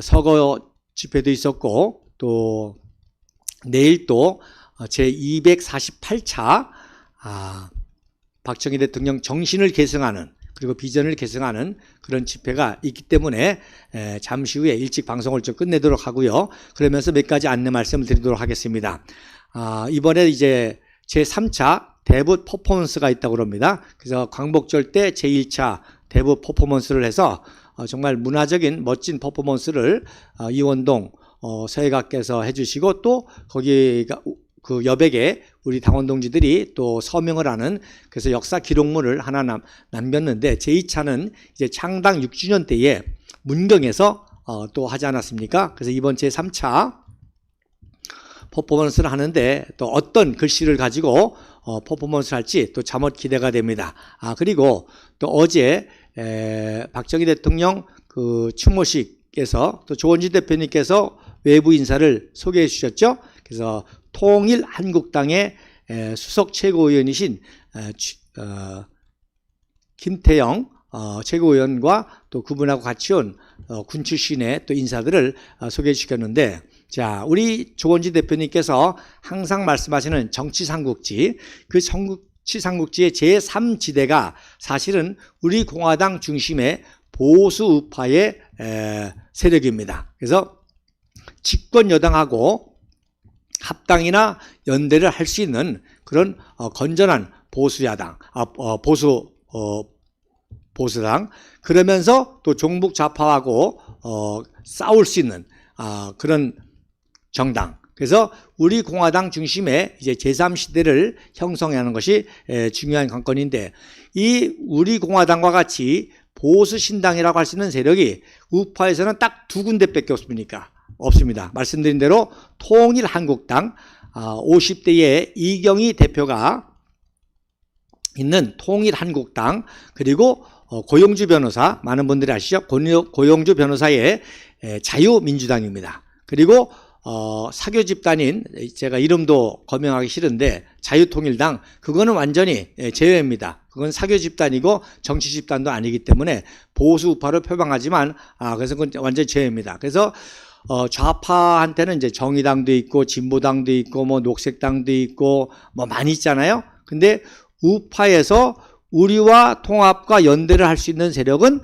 서거 집회도 있었고, 또 내일 또 제248차 박정희 대통령 정신을 계승하는, 그리고 비전을 계승하는 그런 집회가 있기 때문에 잠시 후에 일찍 방송을 좀 끝내도록 하고요. 그러면서 몇 가지 안내 말씀을 드리도록 하겠습니다. 이번에 이제 제3차 대북 퍼포먼스가 있다고 합니다. 그래서 광복절 때 제1차 대북 퍼포먼스를 해서 정말 문화적인 멋진 퍼포먼스를 이원동 서해가께서 해주시고, 또 거기가 그 여백에 우리 당원 동지들이 또 서명을 하는 그래서 역사 기록물을 하나 남겼는데 제2차는 이제 창당 6주년 때에 문경에서 또 하지 않았습니까? 그래서 이번 제3차 퍼포먼스를 하는데 또 어떤 글씨를 가지고 퍼포먼스를 할지 또 잠옷 기대가 됩니다. 그리고 또 어제 박정희 대통령 그 추모식에서 또 조원진 대표님께서 외부 인사를 소개해 주셨죠. 그래서 통일한국당의 수석 최고위원이신 김태영 최고위원과 또 그분하고 같이 온 군 출신의 또 인사들을 소개해 주셨는데, 자, 우리 조원진 대표님께서 항상 말씀하시는 정치삼국지, 그 정치삼국지의 제3지대가 사실은 우리 공화당 중심의 보수 우파의 세력입니다. 그래서 집권 여당하고 합당이나 연대를 할 수 있는 그런 건전한 보수야당, 보수당, 그러면서 또 종북 좌파하고 싸울 수 있는 그런 정당. 그래서 우리 공화당 중심의 이제 제3시대를 형성하는 것이 중요한 관건인데, 이 우리 공화당과 같이 보수 신당이라고 할 수 있는 세력이 우파에서는 딱 두 군데밖에 없습니다. 말씀드린 대로 통일한국당 50대의 이경희 대표가 있는 통일한국당, 그리고 고용주 변호사, 많은 분들이 아시죠? 고용주 변호사의 자유민주당입니다. 그리고 사교 집단인, 제가 이름도 거명하기 싫은데 자유통일당, 그거는 완전히 제외입니다. 그건 사교 집단이고 정치 집단도 아니기 때문에 보수 우파를 표방하지만 그래서 그건 완전히 제외입니다. 그래서 좌파한테는 이제 정의당도 있고 진보당도 있고 뭐 녹색당도 있고 뭐 많이 있잖아요. 근데 우파에서 우리와 통합과 연대를 할 수 있는 세력은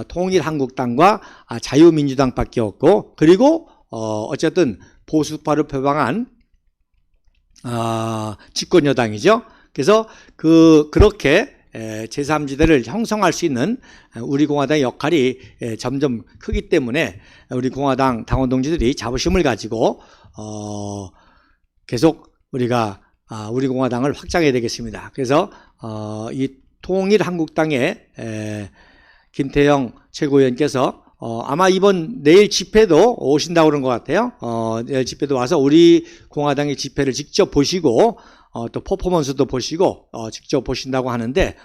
통일한국당과 자유민주당밖에 없고, 그리고 어쨌든 보수파를 표방한 집권여당이죠. 그래서 그렇게 제3지대를 형성할 수 있는 우리 공화당의 역할이 점점 크기 때문에 우리 공화당 당원 동지들이 자부심을 가지고 계속 우리가 우리 공화당을 확장해야 되겠습니다. 그래서 이 통일한국당의 김태영 최고위원께서 아마 내일 집회도 오신다고 그런 것 같아요. 내일 집회도 와서 우리 공화당의 집회를 직접 보시고 또 퍼포먼스도 보시고 직접 보신다고 하는데,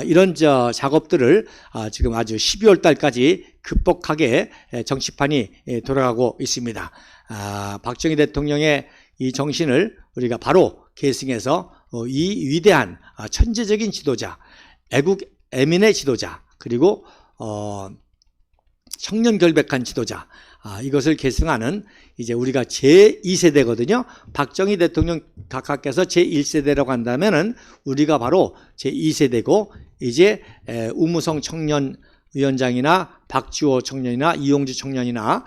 이런 작업들을 지금 아주 12월 달까지 극복하게 정치판이 돌아가고 있습니다. 박정희 대통령의 이 정신을 우리가 바로 계승해서 이 위대한 천재적인 지도자, 애국애민의 지도자, 그리고 청년결백한 지도자, 이것을 계승하는 이제 우리가 제2세대거든요. 박정희 대통령 각하께서 제1세대라고 한다면은 우리가 바로 제2세대고, 이제 우무성 청년 위원장이나 박지호 청년이나 이용주 청년이나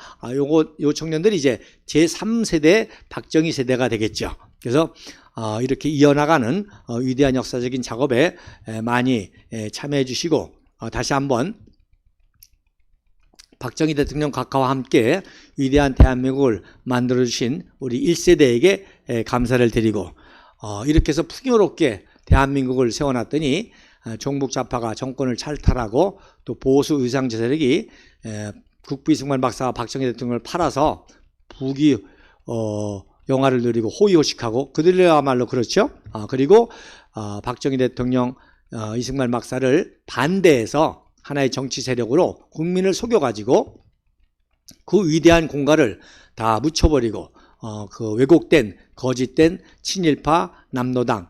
요 청년들이 이제 제3세대 박정희 세대가 되겠죠. 그래서 이렇게 이어나가는 위대한 역사적인 작업에 많이 참여해 주시고, 다시 한번 박정희 대통령 각하와 함께 위대한 대한민국을 만들어주신 우리 1세대에게 감사를 드리고, 이렇게 해서 풍요롭게 대한민국을 세워놨더니 종북 좌파가 정권을 탈탈하고 또 보수 의상제 세력이 국부 이승만 박사가 박정희 대통령을 팔아서 부귀 영화를 누리고 호의호식하고, 그들이야말로 그렇죠. 그리고 박정희 대통령 이승만 박사를 반대해서 하나의 정치 세력으로 국민을 속여가지고 그 위대한 공과를 다 묻혀버리고 그 왜곡된 거짓된 친일파 남노당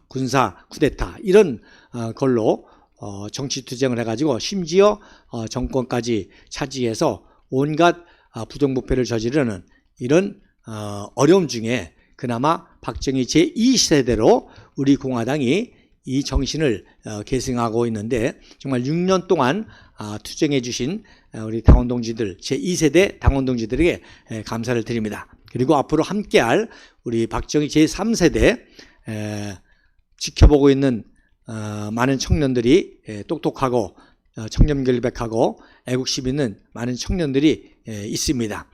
군사 쿠데타 이런 걸로 정치 투쟁을 해가지고 심지어 정권까지 차지해서 온갖 부정부패를 저지르는 이런 어려움 중에 그나마 박정희 제2세대로 우리 공화당이 이 정신을 계승하고 있는데, 정말 6년 동안 투쟁해 주신 우리 당원 동지들, 제2세대 당원 동지들에게 감사를 드립니다. 그리고 앞으로 함께할 우리 박정희 제3세대 지켜보고 있는 많은 청년들이 똑똑하고 청렴결백하고 애국심 있는 많은 청년들이 있습니다.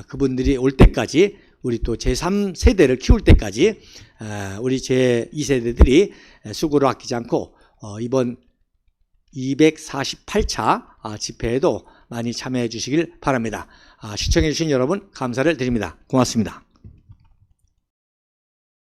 그분들이 올 때까지 우리 또 제3세대를 키울 때까지 우리 제2세대들이 수고를 아끼지 않고 이번 248차 집회에도 많이 참여해 주시길 바랍니다. 시청해 주신 여러분 감사를 드립니다. 고맙습니다.